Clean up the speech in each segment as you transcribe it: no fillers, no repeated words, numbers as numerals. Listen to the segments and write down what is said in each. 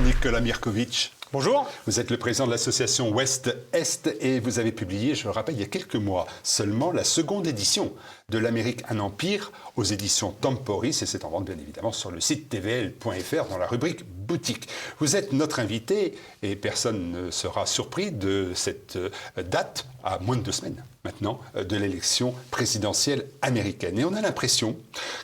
Nicolas Mirkovic. Bonjour. Vous êtes le président de l'association Ouest-Est et vous avez publié, je le rappelle, il y a quelques mois seulement, la seconde édition de l'Amérique un empire aux éditions Temporis et c'est en vente bien évidemment sur le site tvl.fr dans la rubrique boutique. Vous êtes notre invité et personne ne sera surpris de cette date à moins de 2 semaines maintenant de l'élection présidentielle américaine. Et on a l'impression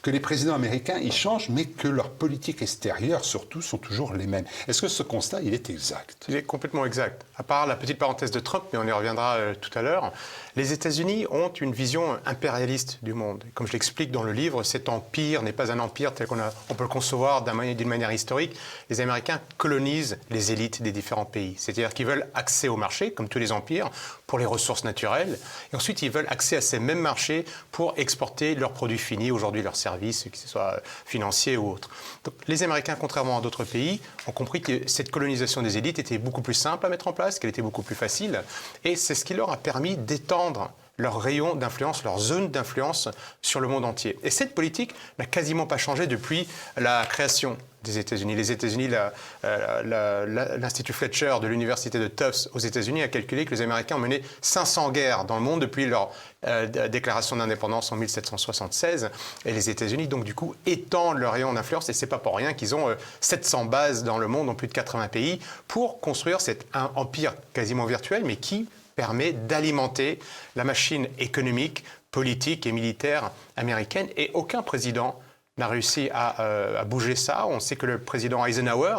que les présidents américains, ils changent, mais que leurs politiques extérieures, surtout, sont toujours les mêmes. Est-ce que ce constat, il est exact? Il est complètement exact. À part la petite parenthèse de Trump, mais on y reviendra tout à l'heure, les États-Unis ont une vision impérialiste du monde. Comme je l'explique dans le livre, cet empire n'est pas un empire tel qu'on peut le concevoir d'une manière historique. Les Américains colonisent les élites des différents pays. C'est-à-dire qu'ils veulent accès au marché, comme tous les empires, pour les ressources naturelles. Et ensuite, ils veulent accès à ces mêmes marchés pour exporter leurs produits finis, aujourd'hui leurs services, que ce soit financiers ou autres. Donc, les Américains, contrairement à d'autres pays, ont compris que cette colonisation des élites était beaucoup plus simple à mettre en place, qu'elle était beaucoup plus facile. Et c'est ce qui leur a permis d'étendre leur rayon d'influence, leur zone d'influence sur le monde entier. Et cette politique n'a quasiment pas changé depuis la création des États-Unis. Les États-Unis, l'Institut Fletcher de l'Université de Tufts aux États-Unis a calculé que les Américains ont mené 500 guerres dans le monde depuis leur déclaration d'indépendance en 1776. Et les États-Unis, donc du coup, étendent leur rayon d'influence. Et c'est pas pour rien qu'ils ont 700 bases dans le monde, dans plus de 80 pays, pour construire cet empire quasiment virtuel, mais qui permet d'alimenter la machine économique, politique et militaire américaine. Et aucun président n'a réussi à bouger ça. On sait que le président Eisenhower,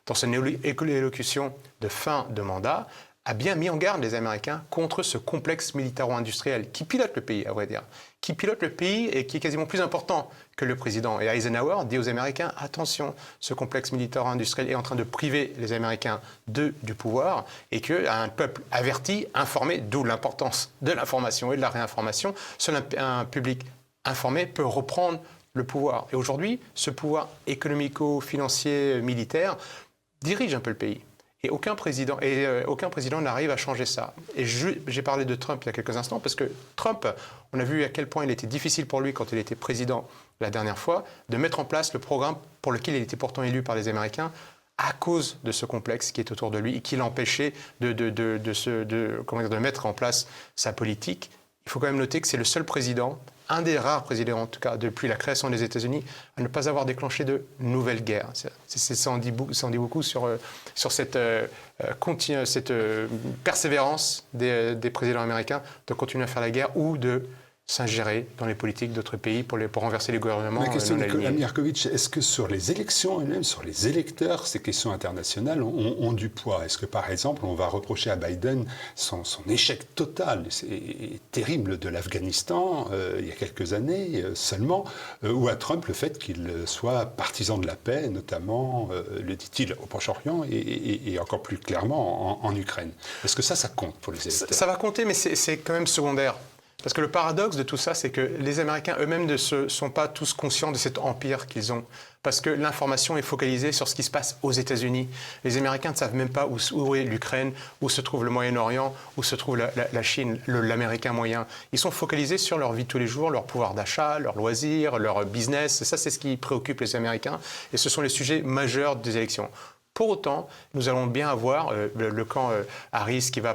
dans son élocution de fin de mandat, a bien mis en garde les Américains contre ce complexe militaro-industriel qui pilote le pays, à vrai dire. Qui pilote le pays et qui est quasiment plus important que le président. Et Eisenhower dit aux Américains, attention, ce complexe militaro-industriel est en train de priver les Américains du pouvoir et qu'un peuple averti, informé, d'où l'importance de l'information et de la réinformation, seul un public informé peut reprendre le pouvoir. Et aujourd'hui, ce pouvoir économico-financier, militaire, dirige un peu le pays. Et aucun président n'arrive à changer ça. Et j'ai parlé de Trump il y a quelques instants, parce que Trump, on a vu à quel point il était difficile pour lui, quand il était président la dernière fois, de mettre en place le programme pour lequel il était pourtant élu par les Américains, à cause de ce complexe qui est autour de lui et qui l'empêchait de mettre en place sa politique. Il faut quand même noter que c'est le seul président, un des rares présidents en tout cas, depuis la création des États-Unis, à ne pas avoir déclenché de nouvelles guerres. Ça en dit beaucoup sur cette persévérance des présidents américains de continuer à faire la guerre ou de s'ingérer dans les politiques d'autres pays pour renverser les gouvernements. Ma question, Nicolas Mirkovic, est-ce que sur les élections elles-mêmes, sur les électeurs, ces questions internationales ont du poids? Est-ce que, par exemple, on va reprocher à Biden son échec total, c'est terrible, de l'Afghanistan, il y a quelques années seulement, ou à Trump le fait qu'il soit partisan de la paix, notamment, le dit-il, au Proche-Orient et encore plus clairement en Ukraine? Est-ce que ça compte pour les électeurs? Ça va compter, mais c'est quand même secondaire. Parce que le paradoxe de tout ça, c'est que les Américains eux-mêmes ne sont pas tous conscients de cet empire qu'ils ont. Parce que l'information est focalisée sur ce qui se passe aux États-Unis. Les Américains ne savent même pas où est l'Ukraine, où se trouve le Moyen-Orient, où se trouve la Chine, l'Américain moyen. Ils sont focalisés sur leur vie de tous les jours, leur pouvoir d'achat, leurs loisirs, leur business. Et ça, c'est ce qui préoccupe les Américains. Et ce sont les sujets majeurs des élections. Pour autant, nous allons bien avoir le camp Harris qui va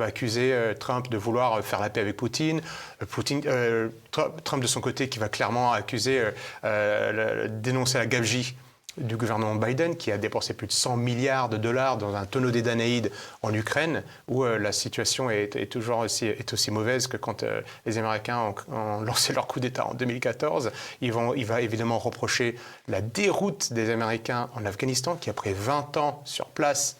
accuser Trump de vouloir faire la paix avec Poutine. Trump de son côté qui va clairement dénoncer la gabegie du gouvernement Biden qui a dépensé plus de 100 milliards de dollars dans un tonneau des Danaïdes en Ukraine où la situation est aussi mauvaise que quand les Américains ont lancé leur coup d'État en 2014. Il va évidemment reprocher la déroute des Américains en Afghanistan qui, après 20 ans sur place,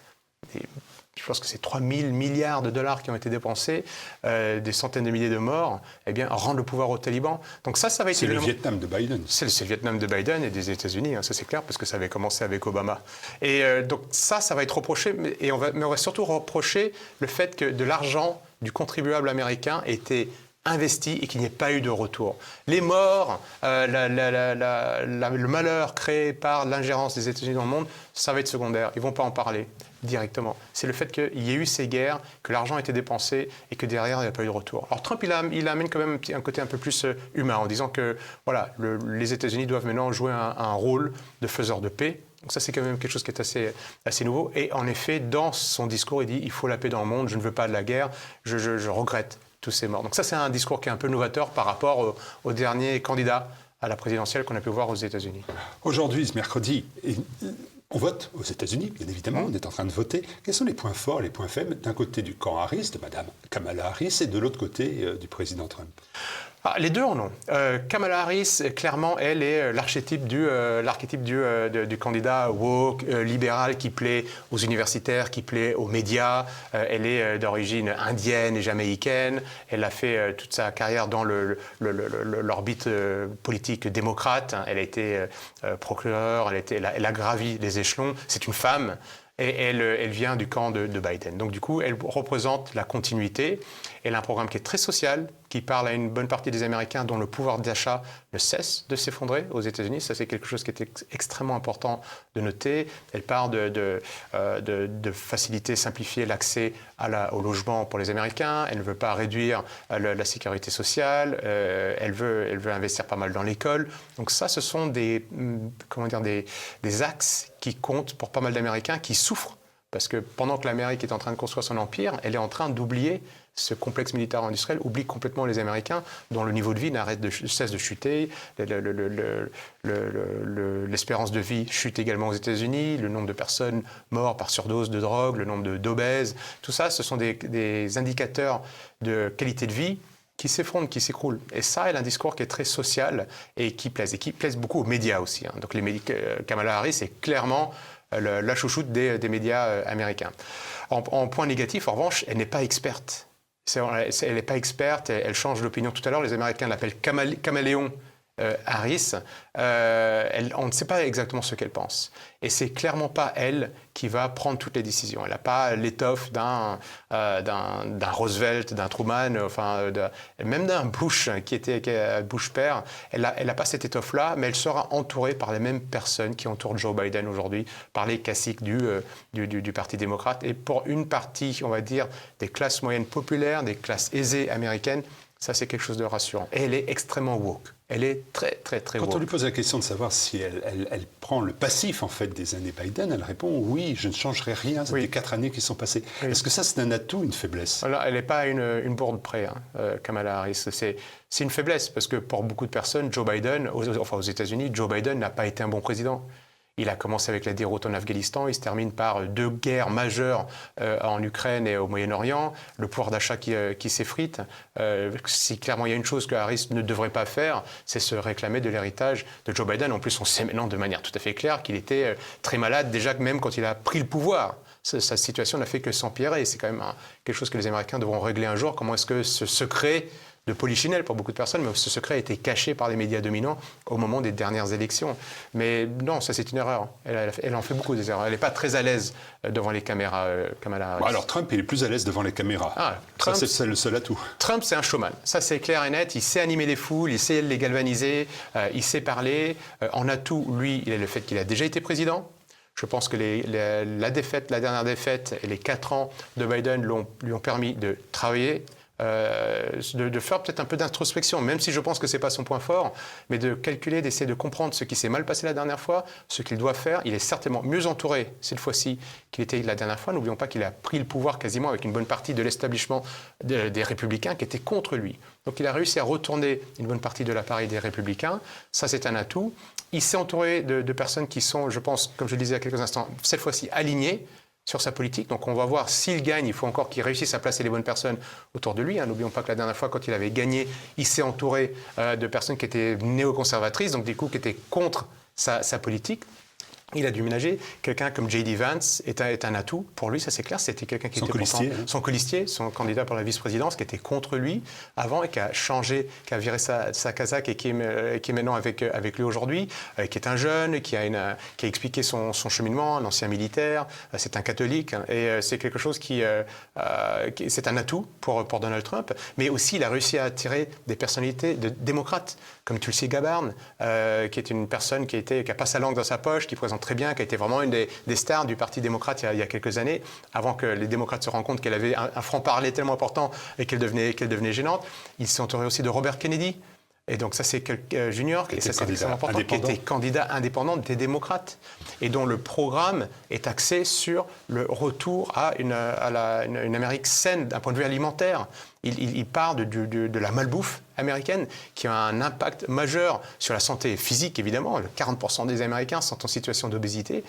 je pense que c'est 3 000 milliards de dollars qui ont été dépensés, des centaines de milliers de morts, eh bien, rendre le pouvoir aux talibans. Donc ça va être... C'est le Vietnam de Biden. C'est le Vietnam de Biden et des États-Unis, hein, ça c'est clair, parce que ça avait commencé avec Obama. Et donc ça va être reproché, mais on va surtout reprocher le fait que de l'argent du contribuable américain était investi et qu'il n'y ait pas eu de retour. Les morts, le malheur créé par l'ingérence des États-Unis dans le monde, ça va être secondaire. Ils ne vont pas en parler directement. C'est le fait qu'il y ait eu ces guerres, que l'argent a été dépensé et que derrière, il n'y a pas eu de retour. Alors Trump, il amène quand même un côté un peu plus humain en disant que voilà, les États-Unis doivent maintenant jouer un rôle de faiseur de paix. Donc ça, c'est quand même quelque chose qui est assez nouveau. Et en effet, dans son discours, il dit « il faut la paix dans le monde, je ne veux pas de la guerre, je regrette tous ces morts ». Donc ça, c'est un discours qui est un peu novateur par rapport au dernier candidat à la présidentielle qu'on a pu voir aux États-Unis. Aujourd'hui, ce mercredi, on vote aux États-Unis, bien évidemment, on est en train de voter. Quels sont les points forts, les points faibles d'un côté du camp Harris, de Mme Kamala Harris, et de l'autre côté du président Trump? Les deux en ont. Kamala Harris, clairement, elle est l'archétype du candidat woke, libéral, qui plaît aux universitaires, qui plaît aux médias. Elle est d'origine indienne et jamaïcaine. Elle a fait toute sa carrière dans l'orbite politique démocrate. Elle a été procureure, elle a gravi les échelons. C'est une femme. Et elle vient du camp de Biden. Donc du coup, elle représente la continuité. Elle a un programme qui est très social, qui parle à une bonne partie des Américains dont le pouvoir d'achat ne cesse de s'effondrer aux États-Unis. Ça, c'est quelque chose qui est extrêmement important de noter. Elle parle de faciliter, simplifier l'accès au logement pour les Américains. Elle ne veut pas réduire la sécurité sociale. Elle veut investir pas mal dans l'école. Donc ça, ce sont des axes qui comptent pour pas mal d'Américains qui souffrent. Parce que pendant que l'Amérique est en train de construire son empire, elle est en train d'oublier ce complexe militaire-industriel, oublie complètement les Américains, dont le niveau de vie cesse de chuter. L'espérance de vie chute également aux États-Unis. Le nombre de personnes mortes par surdose de drogue, le nombre d'obèses. Tout ça, ce sont des indicateurs de qualité de vie qui s'effondrent, qui s'écroulent. Et ça, elle a un discours qui est très social et qui plaise beaucoup aux médias aussi. Donc Kamala Harris est clairement la chouchoute des médias américains. En point négatif, en revanche, elle n'est pas experte. Elle n'est pas experte, elle change d'opinion tout à l'heure. Les Américains l'appellent caméléon Harris. On ne sait pas exactement ce qu'elle pense. Et c'est clairement pas elle qui va prendre toutes les décisions. Elle n'a pas l'étoffe d'un Roosevelt, d'un Truman, même d'un Bush, qui était Bush père. Elle n'a pas cette étoffe-là, mais elle sera entourée par les mêmes personnes qui entourent Joe Biden aujourd'hui, par les caciques du Parti démocrate. Et pour une partie, on va dire, des classes moyennes populaires, des classes aisées américaines, ça, c'est quelque chose de rassurant. Et elle est extrêmement woke. Elle est très, très, très woke. Quand on lui pose la question de savoir si elle prend le passif, en fait, des années Biden, elle répond « oui, je ne changerai rien, c'était 4 années qui sont passées oui. ». Est-ce que ça, c'est un atout, une faiblesse? Alors, elle n'est pas une bourde près, Kamala Harris. C'est une faiblesse, parce que pour beaucoup de personnes, Joe Biden, aux États-Unis, Joe Biden n'a pas été un bon président. Il a commencé avec la déroute en Afghanistan, il se termine par 2 guerres majeures en Ukraine et au Moyen-Orient, le pouvoir d'achat qui s'effrite. Si clairement il y a une chose que Harris ne devrait pas faire, c'est se réclamer de l'héritage de Joe Biden. En plus, on sait maintenant de manière tout à fait claire qu'il était très malade, déjà même quand il a pris le pouvoir. Sa situation n'a fait que s'empirer. C'est quand même quelque chose que les Américains devront régler un jour. Comment est-ce que ce secret de polichinelle pour beaucoup de personnes, mais ce secret a été caché par les médias dominants au moment des dernières élections. Mais non, ça c'est une erreur. Elle en fait beaucoup des erreurs. Elle n'est pas très à l'aise devant les caméras, Kamala Harris. Bon, alors Trump, il est plus à l'aise devant les caméras. Trump, ça, c'est le seul atout. Trump, c'est un showman. Ça, c'est clair et net. Il sait animer les foules, il sait les galvaniser, il sait parler. En atout, lui, il a le fait qu'il a déjà été président. Je pense que la dernière défaite et les 4 ans de Biden lui ont permis de travailler, de faire peut-être un peu d'introspection, même si je pense que ce n'est pas son point fort, mais de calculer, d'essayer de comprendre ce qui s'est mal passé la dernière fois, ce qu'il doit faire. Il est certainement mieux entouré cette fois-ci qu'il était la dernière fois. N'oublions pas qu'il a pris le pouvoir quasiment avec une bonne partie de l'establishment des Républicains qui étaient contre lui. Donc il a réussi à retourner une bonne partie de l'appareil des Républicains. Ça, c'est un atout. Il s'est entouré de personnes qui sont, je pense, comme je le disais il y a quelques instants, cette fois-ci alignées sur sa politique. Donc on va voir s'il gagne, il faut encore qu'il réussisse à placer les bonnes personnes autour de lui. N'oublions pas que la dernière fois, quand il avait gagné, il s'est entouré de personnes qui étaient néoconservatrices, donc du coup qui étaient contre sa politique. Il a dû ménager. Quelqu'un comme J.D. Vance est un atout. Pour lui, ça c'est clair. C'était quelqu'un qui était son colistier, son candidat pour la vice-présidence, qui était contre lui avant et qui a changé, qui a viré sa casaque et qui est maintenant avec lui aujourd'hui, qui est un jeune, qui a expliqué son cheminement, un ancien militaire. C'est un catholique et c'est quelque chose c'est un atout pour Donald Trump. Mais aussi, il a réussi à attirer des personnalités démocrates, comme Tulsi Gabbard, qui est une personne qui a pas sa langue dans sa poche, qui présente très bien, qui a été vraiment une des stars du Parti démocrate il y a quelques années, avant que les démocrates se rendent compte qu'elle avait un franc-parler tellement important et qu'elle devenait gênante. Il s'est entouré aussi de Robert Kennedy, Et donc ça, c'est Junior, et ça, c'est extrêmement important, qui indépendant. était candidat indépendant des démocrates, et dont le programme est axé sur le retour à une Amérique saine d'un point de vue alimentaire. Il part de la malbouffe américaine, qui a un impact majeur sur la santé physique, évidemment. 40% des Américains sont en situation d'obésité,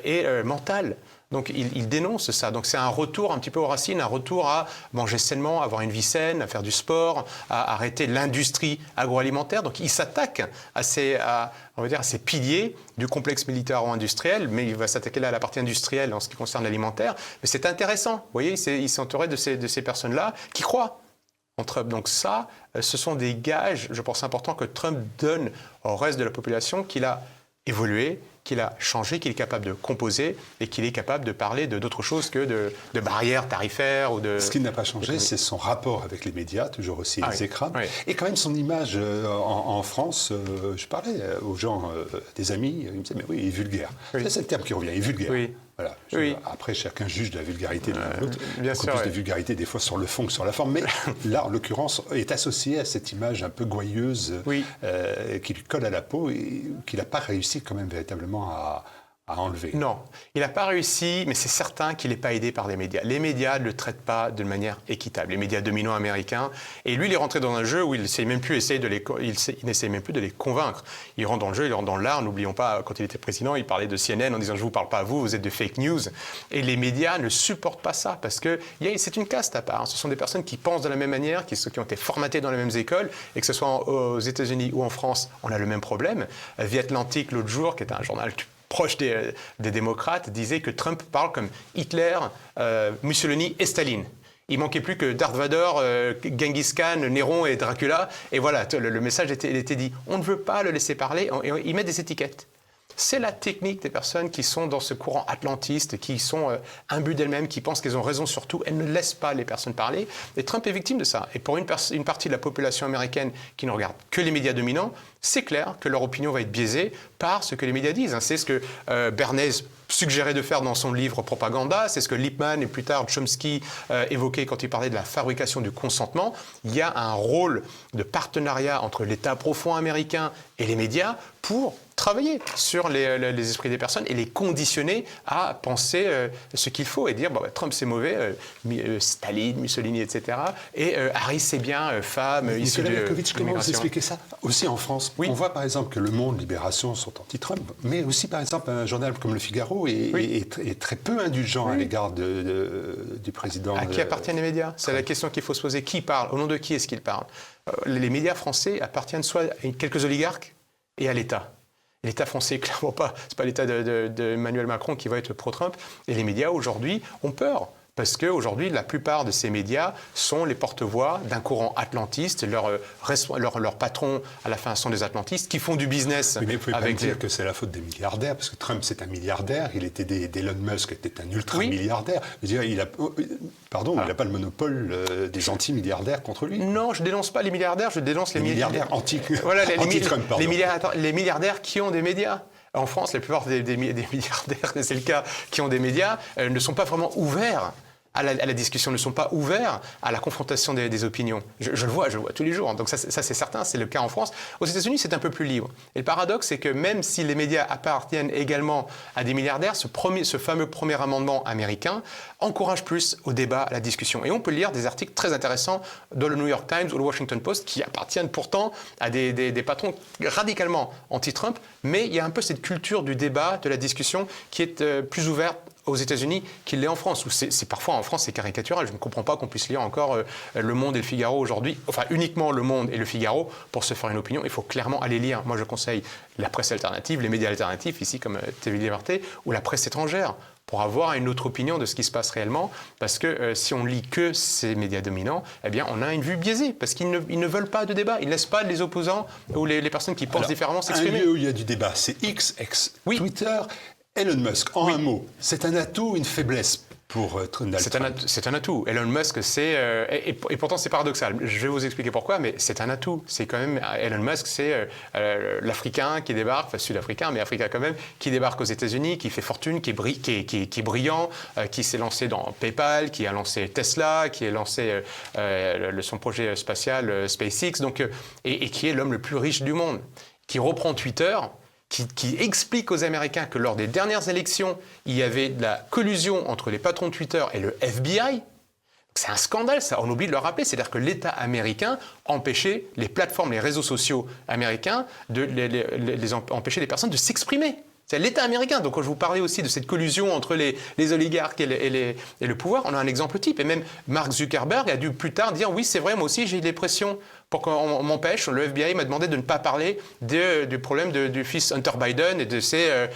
et mentale. Donc il dénonce ça. Donc c'est un retour un petit peu aux racines, un retour à manger sainement, avoir une vie saine, à faire du sport, à arrêter l'industrie agroalimentaire. Donc il s'attaque à ces piliers du complexe militaro-industriel, mais il va s'attaquer là à la partie industrielle en ce qui concerne l'alimentaire. Mais c'est intéressant. Vous voyez, il s'est entouré de ces personnes-là qui croient en Trump. Donc ça, ce sont des gages, je pense, importants que Trump donne au reste de la population, qu'il a évolué, qu'il a changé, qu'il est capable de composer et qu'il est capable de parler d'autre chose que de barrières tarifaires ou de... Ce qui n'a pas changé, c'est son rapport avec les médias, toujours aussi exécrable. Oui. Et quand même son image en France. Je parlais aux gens, des amis, ils me disaient, mais oui, il est vulgaire. Oui. C'est le terme qui revient, il est vulgaire. Oui. Voilà. Oui. Après, chacun juge de la vulgarité de l'autre. Bien sûr, plus de vulgarité des fois sur le fond que sur la forme. Mais là, en l'occurrence, est associé à cette image un peu gouailleuse qui lui colle à la peau et qu'il n'a pas réussi quand même véritablement à enlever. Non, il n'a pas réussi, mais c'est certain qu'il n'est pas aidé par les médias. Les médias ne le traitent pas de manière équitable, les médias dominants américains. Et lui, il est rentré dans un jeu où il n'essaie même plus de les convaincre. Il rentre dans le jeu, il rentre dans l'art. N'oublions pas, quand il était président, il parlait de CNN en disant « je ne vous parle pas à vous, vous êtes de fake news ». Et les médias ne supportent pas ça, parce que c'est une caste à part. Ce sont des personnes qui pensent de la même manière, qui ont été formatées dans les mêmes écoles, et que ce soit aux États-Unis ou en France, on a le même problème. The Atlantic, l'autre jour, qui est un journal proche des démocrates, disait que Trump parle comme Hitler, Mussolini et Staline. Il manquait plus que Darth Vader, Genghis Khan, Néron et Dracula. Et voilà, le message était dit. On ne veut pas le laisser parler, il met des étiquettes. C'est la technique des personnes qui sont dans ce courant atlantiste, qui sont imbues d'elles-mêmes, qui pensent qu'elles ont raison sur tout. Elles ne laissent pas les personnes parler. Et Trump est victime de ça. Et pour une partie de la population américaine qui ne regarde que les médias dominants, c'est clair que leur opinion va être biaisée par ce que les médias disent. C'est ce que Bernays suggérait de faire dans son livre Propaganda, c'est ce que Lippmann et plus tard Chomsky évoquaient quand il parlait de la fabrication du consentement. Il y a un rôle de partenariat entre l'État profond américain et les médias pour travailler sur les esprits des personnes et les conditionner à penser ce qu'il faut et dire Trump c'est mauvais, Staline, Mussolini, etc. Et Harris c'est bien, femme, issue de Yakovitch, comment vous l'immigration. expliquez ça aussi en France? Oui. On voit par exemple que Le Monde, Libération sont anti-Trump, mais aussi par exemple un journal comme Le Figaro est très peu indulgent à l'égard du président. À qui appartiennent les médias? C'est la question qu'il faut se poser. Qui parle? Au nom de qui est-ce qu'il parle? Les médias français appartiennent soit à quelques oligarques et à l'État. L'État français, clairement pas. C'est pas l'État d'Emmanuel Macron qui va être pro-Trump. Et les médias, aujourd'hui, ont peur. Parce qu'aujourd'hui, la plupart de ces médias sont les porte-voix d'un courant atlantiste. Leurs patrons, à la fin, sont des atlantistes qui font du business. Oui, mais vous pouvez pas me dire que c'est la faute des milliardaires, parce que Trump, c'est un milliardaire. Il était d'Elon Musk, qui était un ultra-milliardaire. Je veux dire, il n'a pas le monopole des anti-milliardaires contre lui. Non, je dénonce pas les milliardaires, je dénonce les milliardaires voilà, anti-Trump, pardon. Les milliardaires qui ont des médias. En France, la plupart des milliardaires, c'est le cas, qui ont des médias, ne sont pas vraiment ouverts à la discussion, ne sont pas ouverts à la confrontation des opinions. Je le vois tous les jours. Donc ça c'est certain, c'est le cas en France. Aux États-Unis, c'est un peu plus libre. Et le paradoxe, c'est que même si les médias appartiennent également à des milliardaires, ce fameux premier amendement américain encourage plus au débat, à la discussion. Et on peut lire des articles très intéressants dans le New York Times ou le Washington Post qui appartiennent pourtant à des patrons radicalement anti-Trump, mais il y a un peu cette culture du débat, de la discussion qui est plus ouverte aux États-Unis qu'il l'est en France, où c'est parfois en France c'est caricatural. Je ne comprends pas qu'on puisse lire encore Le Monde et Le Figaro aujourd'hui, enfin uniquement Le Monde et Le Figaro pour se faire une opinion. Il faut clairement aller lire. Moi je conseille la presse alternative, les médias alternatifs ici comme TV Liberté ou la presse étrangère pour avoir une autre opinion de ce qui se passe réellement, parce que si on lit que ces médias dominants, eh bien on a une vue biaisée, parce qu'ils ne veulent pas de débat, ils ne laissent pas les opposants ou les personnes qui pensent différemment s'exprimer. Un lieu où il y a du débat, c'est X, Twitter. Elon Musk, en un mot, c'est un atout ou une faiblesse pour Donald Trump. C'est un atout. Elon Musk, et pourtant c'est paradoxal. Je vais vous expliquer pourquoi, mais c'est un atout. C'est quand même Elon Musk, c'est l'Africain qui débarque, enfin Sud-Africain, mais Africain quand même, qui débarque aux États-Unis, qui fait fortune, qui est brillant, qui s'est lancé dans PayPal, qui a lancé Tesla, qui a lancé son projet spatial SpaceX, donc et qui est l'homme le plus riche du monde, qui reprend Twitter. Qui explique aux Américains que lors des dernières élections, il y avait de la collusion entre les patrons de Twitter et le FBI. C'est un scandale, ça, on oublie de le rappeler. C'est-à-dire que l'État américain empêchait les plateformes, les réseaux sociaux américains, empêchait les personnes de s'exprimer. C'est l'État américain. Donc, quand je vous parlais aussi de cette collusion entre les oligarques et le pouvoir, on a un exemple type. Et même Mark Zuckerberg a dû plus tard dire « Oui, c'est vrai, moi aussi, j'ai eu des pressions pour qu'on m'empêche. Le FBI m'a demandé de ne pas parler du problème du fils Hunter Biden et de ses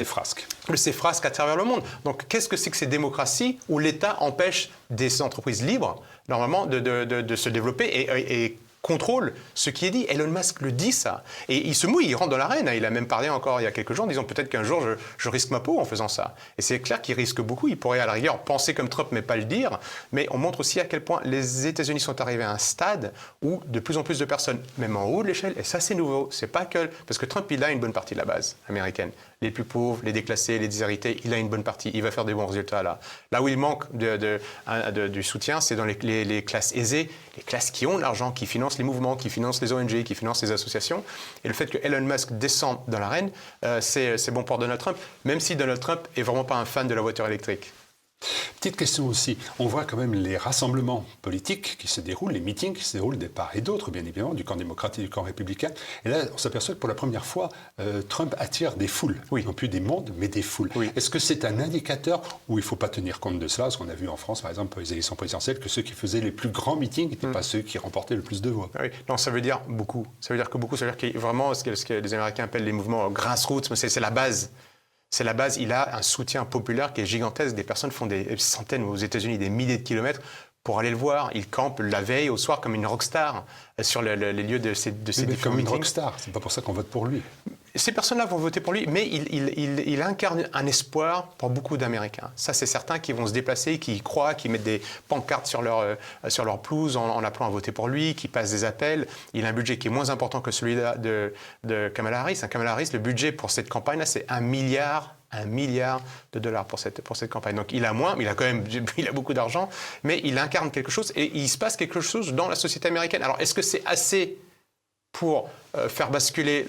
frasques. De ses frasques à travers le monde. » Donc, qu'est-ce que c'est que ces démocraties où l'État empêche des entreprises libres, normalement, de se développer et contrôle ce qui est dit. Elon Musk le dit, ça. Et il se mouille, il rentre dans l'arène. Il a même parlé encore il y a quelques jours en disant peut-être qu'un jour je risque ma peau en faisant ça. Et c'est clair qu'il risque beaucoup. Il pourrait à la rigueur penser comme Trump mais pas le dire. Mais on montre aussi à quel point les États-Unis sont arrivés à un stade où de plus en plus de personnes, même en haut de l'échelle, et ça c'est nouveau, c'est pas que... Parce que Trump, il a une bonne partie de la base américaine. Les plus pauvres, les déclassés, les déshérités, il a une bonne partie. Il va faire des bons résultats là. Là où il manque du soutien, c'est dans les classes aisées, les classes qui ont l'argent, qui financent les mouvements, qui financent les ONG, qui financent les associations. Et le fait que Elon Musk descende dans l'arène, c'est bon pour Donald Trump, même si Donald Trump est vraiment pas un fan de la voiture électrique. Petite question aussi, on voit quand même les rassemblements politiques qui se déroulent, les meetings qui se déroulent des part et d'autre, bien évidemment, du camp démocrate et du camp républicain. Et là, on s'aperçoit que pour la première fois, Trump attire des foules, non plus des mondes, mais des foules. Oui. Est-ce que c'est un indicateur où il ne faut pas tenir compte de cela? Parce qu'on a vu en France, par exemple, pour les élections présidentielles, que ceux qui faisaient les plus grands meetings n'étaient pas ceux qui remportaient le plus de voix. Oui, non, ça veut dire beaucoup. Ça veut dire que beaucoup, ça veut dire qu'il y a vraiment ce que les Américains appellent les mouvements grassroots, mais c'est la base. C'est la base, il a un soutien populaire qui est gigantesque. Des personnes font des centaines, aux États-Unis, des milliers de kilomètres pour aller le voir. Il campe la veille au soir comme une rockstar sur les lieux de ces différents meetings. Comme une rockstar, c'est pas pour ça qu'on vote pour lui. Ces personnes-là vont voter pour lui, mais il incarne un espoir pour beaucoup d'Américains. Ça, c'est certains qui vont se déplacer, qui y croient, qui mettent des pancartes sur leur pelouse en appelant à voter pour lui, qui passent des appels. Il a un budget qui est moins important que celui de Kamala Harris. Kamala Harris, le budget pour cette campagne-là, c'est $1 milliard de dollars pour cette campagne. Donc il a moins, mais il a beaucoup d'argent, mais il incarne quelque chose et il se passe quelque chose dans la société américaine. Alors est-ce que c'est assez pour faire basculer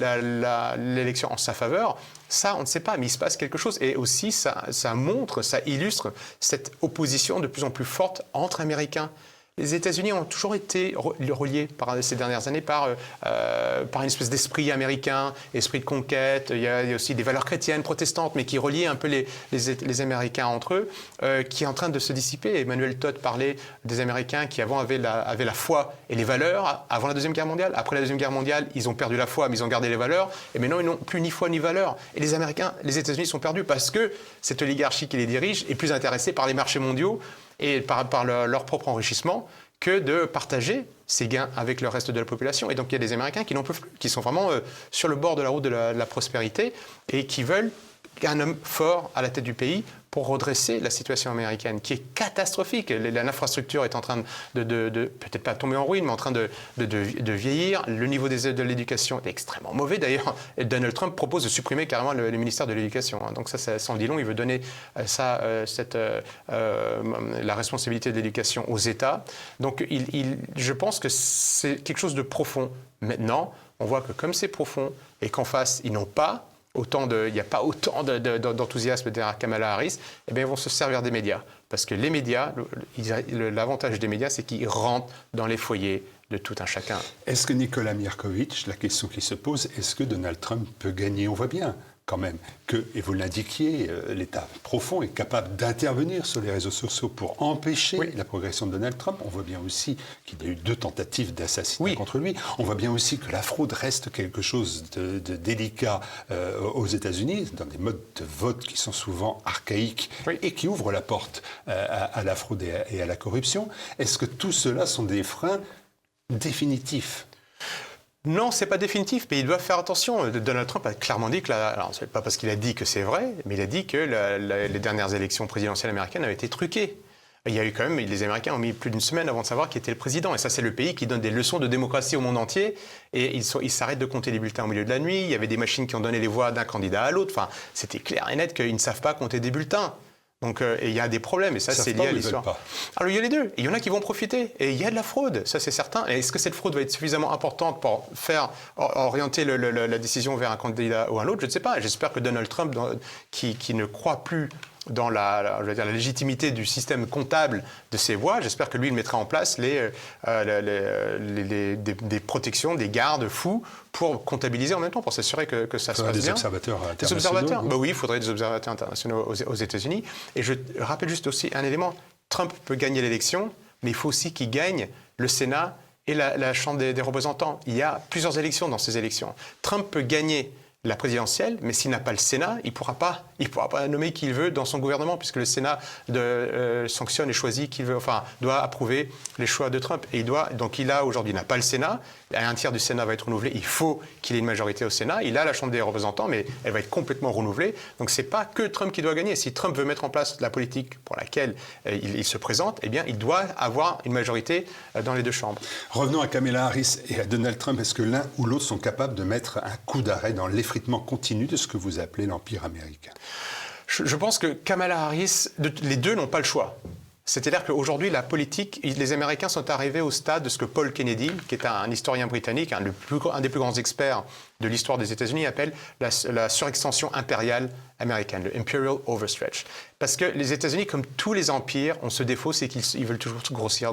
l'élection en sa faveur? Ça, on ne sait pas, mais il se passe quelque chose. Et aussi, ça montre, ça illustre cette opposition de plus en plus forte entre Américains. Les États-Unis ont toujours été reliés ces dernières années par une espèce d'esprit américain, esprit de conquête. Il y a aussi des valeurs chrétiennes, protestantes, mais qui reliaient un peu les Américains entre eux, qui est en train de se dissiper. Emmanuel Todd parlait des Américains qui avant avaient la foi et les valeurs avant la Deuxième Guerre mondiale. Après la Deuxième Guerre mondiale, ils ont perdu la foi, mais ils ont gardé les valeurs. Et maintenant, ils n'ont plus ni foi ni valeurs. Et les Américains, les États-Unis sont perdus parce que cette oligarchie qui les dirige est plus intéressée par les marchés mondiaux et par leur propre enrichissement que de partager ces gains avec le reste de la population. Et donc, il y a des Américains qui n'en peuvent plus, qui sont vraiment sur le bord de la route de la prospérité et qui veulent un homme fort à la tête du pays pour redresser la situation américaine, qui est catastrophique. L'infrastructure est en train de peut-être pas tomber en ruine, mais en train de vieillir. Le niveau de l'éducation est extrêmement mauvais. D'ailleurs, Donald Trump propose de supprimer carrément le ministère de l'Éducation. Donc ça s'en dit long. Il veut donner la responsabilité de l'éducation aux États. Donc je pense que c'est quelque chose de profond. Maintenant, on voit que comme c'est profond et qu'en face, ils n'ont pas il n'y a pas autant d'enthousiasme derrière Kamala Harris, eh bien, ils vont se servir des médias. Parce que les médias, l'avantage des médias, c'est qu'ils rentrent dans les foyers de tout un chacun. Est-ce que Nicolas Mierkovitch, la question qui se pose, est-ce que Donald Trump peut gagner? On voit bien quand même que, et vous l'indiquiez, l'État profond est capable d'intervenir sur les réseaux sociaux pour empêcher la progression de Donald Trump. On voit bien aussi qu'il y a eu 2 tentatives d'assassinat contre lui. On voit bien aussi que la fraude reste quelque chose de délicat aux États-Unis, dans des modes de vote qui sont souvent archaïques et qui ouvrent la porte à la fraude et à la corruption. Est-ce que tout cela sont des freins définitifs? Non, c'est pas définitif, mais ils doivent faire attention. Donald Trump a clairement dit que, alors c'est pas parce qu'il a dit que c'est vrai, mais il a dit que les dernières élections présidentielles américaines avaient été truquées. Il y a eu quand même, les Américains ont mis plus d'une semaine avant de savoir qui était le président. Et ça, c'est le pays qui donne des leçons de démocratie au monde entier. Et ils s'arrêtent de compter les bulletins au milieu de la nuit. Il y avait des machines qui ont donné les voix d'un candidat à l'autre. Enfin, c'était clair et net qu'ils ne savent pas compter des bulletins. Donc, et il y a des problèmes, et ça, c'est lié à l'histoire. Alors, il y a les deux. Il y en a qui vont profiter. Et il y a de la fraude, ça, c'est certain. Et est-ce que cette fraude va être suffisamment importante pour faire orienter la décision vers un candidat ou un autre? Je ne sais pas. J'espère que Donald Trump, qui ne croit plus dans la légitimité du système comptable de ses voix, j'espère que lui, il mettra en place des protections, des garde-fous pour comptabiliser en même temps, pour s'assurer que ça se passe bien. Des observateurs internationaux. Des observateurs, oui, il faudrait des observateurs internationaux aux États-Unis. Et je rappelle juste aussi un élément, Trump peut gagner l'élection, mais il faut aussi qu'il gagne le Sénat et la Chambre des représentants. Il y a plusieurs élections dans ces élections. Trump peut gagner la présidentielle, mais s'il n'a pas le Sénat, il ne pourra pas nommer qui il veut dans son gouvernement, puisque le Sénat sanctionne et choisit qui il veut, enfin, doit approuver les choix de Trump. Et donc il a aujourd'hui, il n'a pas le Sénat, un tiers du Sénat va être renouvelé, il faut qu'il ait une majorité au Sénat, il a la Chambre des représentants, mais elle va être complètement renouvelée. Donc c'est pas que Trump qui doit gagner. Si Trump veut mettre en place la politique pour laquelle il se présente, eh bien il doit avoir une majorité dans les deux chambres. Revenons à Kamala Harris et à Donald Trump. Est-ce que l'un ou l'autre sont capables de mettre un coup d'arrêt dans l'effritement continu de ce que vous appelez l'Empire américain? Je pense que Kamala Harris, les deux n'ont pas le choix. C'est-à-dire qu'aujourd'hui, la politique, les Américains sont arrivés au stade de ce que Paul Kennedy, qui est un historien britannique, un des plus grands experts de l'histoire des États-Unis, appelle la surextension impériale américaine, le imperial overstretch. Parce que les États-Unis, comme tous les empires, ont ce défaut, c'est qu'ils veulent toujours grossir.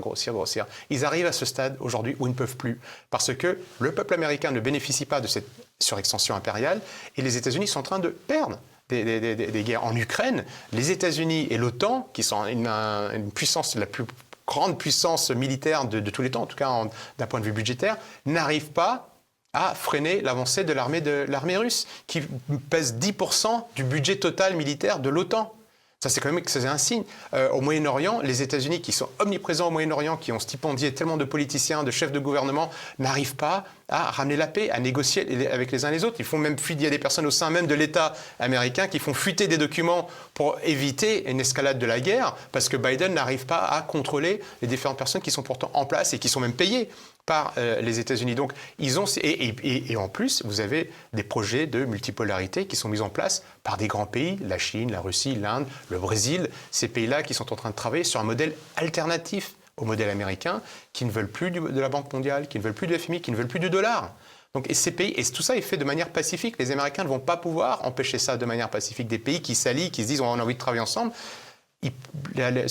Ils arrivent à ce stade aujourd'hui où ils ne peuvent plus, parce que le peuple américain ne bénéficie pas de cette surextension impériale, et les États-Unis sont en train de perdre des guerres. En Ukraine, les États-Unis et l'OTAN, qui sont une puissance, la plus grande puissance militaire de tous les temps, en tout cas d'un point de vue budgétaire, n'arrivent pas à freiner l'avancée de l'armée russe, qui pèse 10% du budget total militaire de l'OTAN. Ça, c'est quand même un signe. Au Moyen-Orient, les États-Unis, qui sont omniprésents au Moyen-Orient, qui ont stipendié tellement de politiciens, de chefs de gouvernement, n'arrivent pas à ramener la paix, à négocier avec les uns les autres. Ils font même fuiter, il y a des personnes au sein même de l'État américain qui font fuiter des documents pour éviter une escalade de la guerre, parce que Biden n'arrive pas à contrôler les différentes personnes qui sont pourtant en place et qui sont même payées par les États-Unis. Donc, et en plus, vous avez des projets de multipolarité qui sont mis en place par des grands pays, la Chine, la Russie, l'Inde, le Brésil, ces pays-là qui sont en train de travailler sur un modèle alternatif au modèle américain, qui ne veulent plus de la Banque mondiale, qui ne veulent plus du FMI, qui ne veulent plus du dollar. Donc, et ces pays, et tout ça est fait de manière pacifique. Les Américains ne vont pas pouvoir empêcher ça de manière pacifique. Des pays qui s'allient, qui se disent on a envie de travailler ensemble,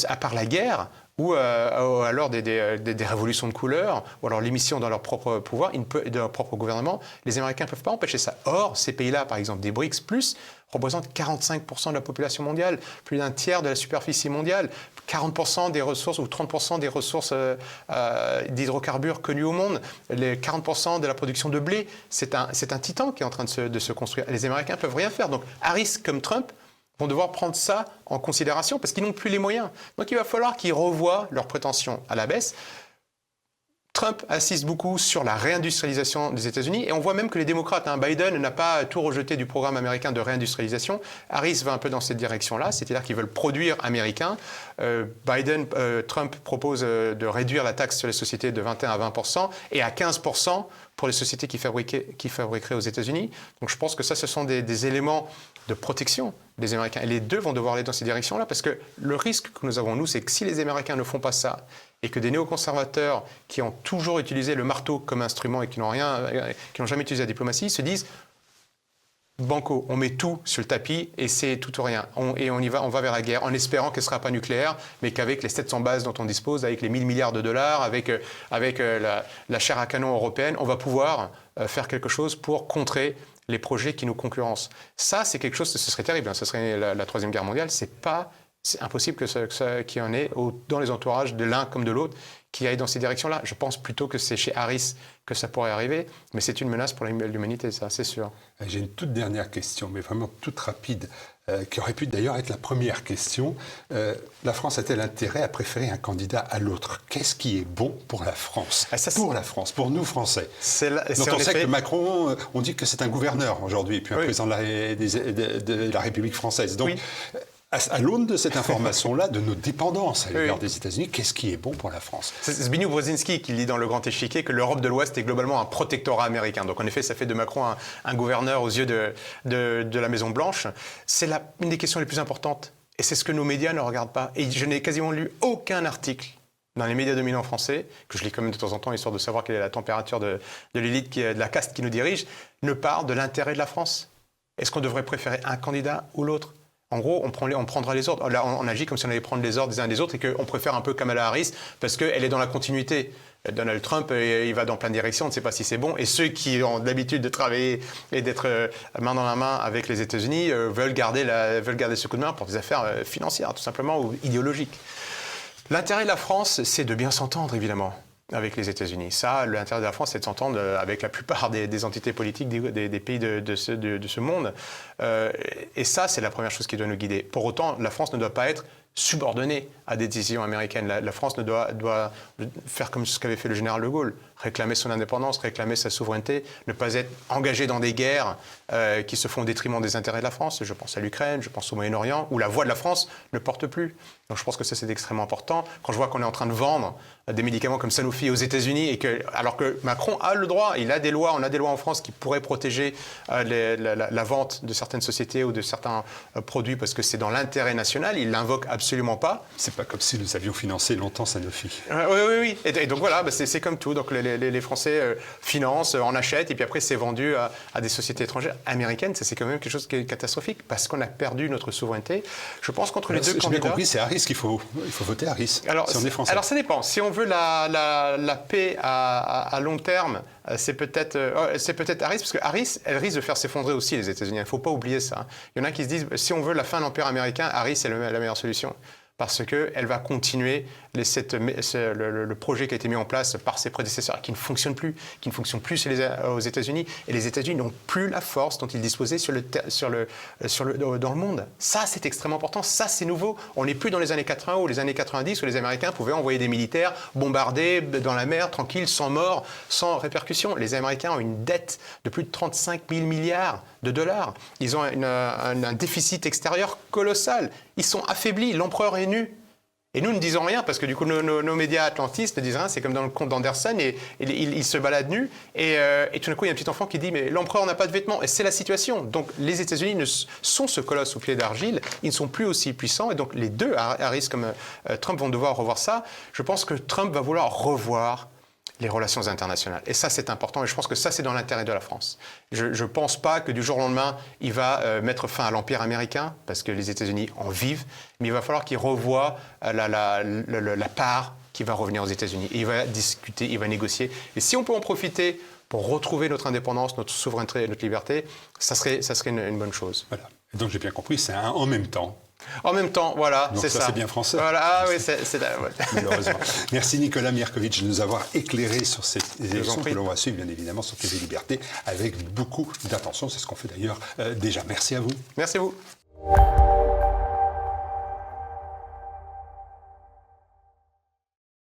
à part la guerre, ou alors des révolutions de couleur, ou alors l'émission dans leur propre pouvoir, de leur propre gouvernement, les Américains ne peuvent pas empêcher ça. Or, ces pays-là, par exemple des BRICS+, représentent 45% de la population mondiale, plus d'un tiers de la superficie mondiale, 40% des ressources ou 30% des ressources d'hydrocarbures connues au monde, les 40% de la production de blé. C'est un titan qui est en train de se construire. Les Américains ne peuvent rien faire. Donc, Harris comme Trump vont devoir prendre ça en considération parce qu'ils n'ont plus les moyens. Donc il va falloir qu'ils revoient leurs prétentions à la baisse. Trump insiste beaucoup sur la réindustrialisation des États-Unis et on voit même que les démocrates, Biden n'a pas tout rejeté du programme américain de réindustrialisation. Harris va un peu dans cette direction-là, c'est-à-dire qu'ils veulent produire américain. Trump propose de réduire la taxe sur les sociétés de 21 à 20% et à 15% pour les sociétés qui fabriqueraient aux États-Unis. Donc je pense que ça, ce sont des éléments de protection des Américains. Et les deux vont devoir aller dans ces directions-là parce que le risque que nous avons, nous, c'est que si les Américains ne font pas ça et que des néoconservateurs qui ont toujours utilisé le marteau comme instrument et qui n'ont jamais utilisé la diplomatie se disent banco, on met tout sur le tapis et c'est tout ou rien. On va vers la guerre en espérant qu'elle ne sera pas nucléaire, mais qu'avec les 700 bases dont on dispose, avec les 1000 milliards de dollars, avec la chair à canon européenne, on va pouvoir faire quelque chose pour contrer les projets qui nous concurrencent. Ça, c'est quelque chose, ce serait terrible, ce serait la Troisième Guerre mondiale. C'est impossible qu'il y en ait dans les entourages de l'un comme de l'autre qui aille dans ces directions-là. Je pense plutôt que c'est chez Harris que ça pourrait arriver, mais c'est une menace pour l'humanité, ça, c'est sûr. J'ai une toute dernière question, mais vraiment toute rapide, qui aurait pu d'ailleurs être la première question. La France a-t-elle intérêt à préférer un candidat à l'autre? Qu'est-ce qui est bon pour la France? Pour la France, pour nous Français. Dont on sait que Macron, on dit que c'est un gouverneur aujourd'hui, et puis un président de la République française. Donc, à l'aune de cette information-là, de nos dépendances à l'égard des États-Unis, qu'est-ce qui est bon pour la France? C'est Zbigniew Brzezinski qui lit dans Le Grand Échiquier que l'Europe de l'Ouest est globalement un protectorat américain. Donc en effet, ça fait de Macron un gouverneur aux yeux de la Maison-Blanche. C'est une des questions les plus importantes. Et c'est ce que nos médias ne regardent pas. Et je n'ai quasiment lu aucun article dans les médias dominants français, que je lis quand même de temps en temps, histoire de savoir quelle est la température de l'élite, de la caste qui nous dirige, ne parle de l'intérêt de la France. Est-ce qu'on devrait préférer un candidat ou l'autre? En gros, on prendra les ordres. Là, on agit comme si on allait prendre les ordres des uns et des autres et qu'on préfère un peu Kamala Harris parce qu'elle est dans la continuité. Donald Trump, il va dans plein de directions, on ne sait pas si c'est bon. Et ceux qui ont l'habitude de travailler et d'être main dans la main avec les États-Unis veulent garder ce coup de main pour des affaires financières, tout simplement, ou idéologiques. L'intérêt de la France, c'est de bien s'entendre, évidemment, avec les États-Unis. Ça, l'intérêt de la France, c'est de s'entendre avec la plupart des entités politiques des pays de ce monde. Et ça, c'est la première chose qui doit nous guider. Pour autant, la France ne doit pas être subordonnée à des décisions américaines. La France ne doit faire comme ce qu'avait fait le général de Gaulle, réclamer son indépendance, réclamer sa souveraineté, ne pas être engagée dans des guerres qui se font au détriment des intérêts de la France. Je pense à l'Ukraine, je pense au Moyen-Orient, où la voix de la France ne porte plus. Donc je pense que ça, c'est extrêmement important. Quand je vois qu'on est en train de vendre des médicaments comme Sanofi aux États-Unis, alors que Macron a le droit, on a des lois en France qui pourraient protéger la vente de certaines sociétés ou de certains produits parce que c'est dans l'intérêt national, il l'invoque absolument pas. C'est pas comme si nous avions financé longtemps Sanofi. Oui. Et donc voilà, c'est comme tout. Donc les Français financent, en achètent, et puis après c'est vendu à des sociétés étrangères. Américaines, c'est quand même quelque chose qui est catastrophique parce qu'on a perdu notre souveraineté. Je pense qu'entre les deux candidats... J'ai bien compris, c'est Harris qu'il faut voter Harris, si on est français. Alors ça dépend. Si on veut la paix à long terme, c'est peut-être Harris, parce que Harris, elle risque de faire s'effondrer aussi les États-Unis. Il ne faut pas oublier ça. Il y en a qui se disent, si on veut la fin de l'Empire américain, Harris est la meilleure solution. Parce qu'elle va continuer le projet qui a été mis en place par ses prédécesseurs, qui ne fonctionne plus aux États-Unis. Et les États-Unis n'ont plus la force dont ils disposaient dans le monde. Ça, c'est extrêmement important. Ça, c'est nouveau. On n'est plus dans les années 80 ou les années 90 où les Américains pouvaient envoyer des militaires bombarder dans la mer, tranquille, sans mort, sans répercussions. Les Américains ont une dette de plus de 35 000 milliards de dollars. Ils ont un déficit extérieur colossal. Ils sont affaiblis. L'empereur est nu. Et nous ne disons rien parce que du coup nos médias atlantistes ne disent rien. C'est comme dans le conte d'Andersen et il se balade nu et tout d'un coup il y a un petit enfant qui dit mais l'empereur n'a pas de vêtements et c'est la situation. Donc les États-Unis sont ce colosse au pied d'argile. Ils ne sont plus aussi puissants et donc les deux, Harris comme Trump, vont devoir revoir ça. Je pense que Trump va vouloir revoir les relations internationales. Et ça, c'est important. Et je pense que ça, c'est dans l'intérêt de la France. Je ne pense pas que du jour au lendemain, il va mettre fin à l'Empire américain, parce que les États-Unis en vivent, mais il va falloir qu'il revoie la part qui va revenir aux États-Unis. Et il va discuter, il va négocier. Et si on peut en profiter pour retrouver notre indépendance, notre souveraineté et notre liberté, ça serait une bonne chose. Voilà. Et donc, j'ai bien compris, c'est un en même temps. En même temps, voilà, c'est ça. Donc c'est bien français. Voilà, ah oui, c'est ouais. Malheureusement. Merci Nicolas Mierkovitch de nous avoir éclairé sur ces élections que l'on va suivre, bien évidemment, sur TV Liberté, avec beaucoup d'attention. C'est ce qu'on fait d'ailleurs déjà. Merci à vous. Merci à vous.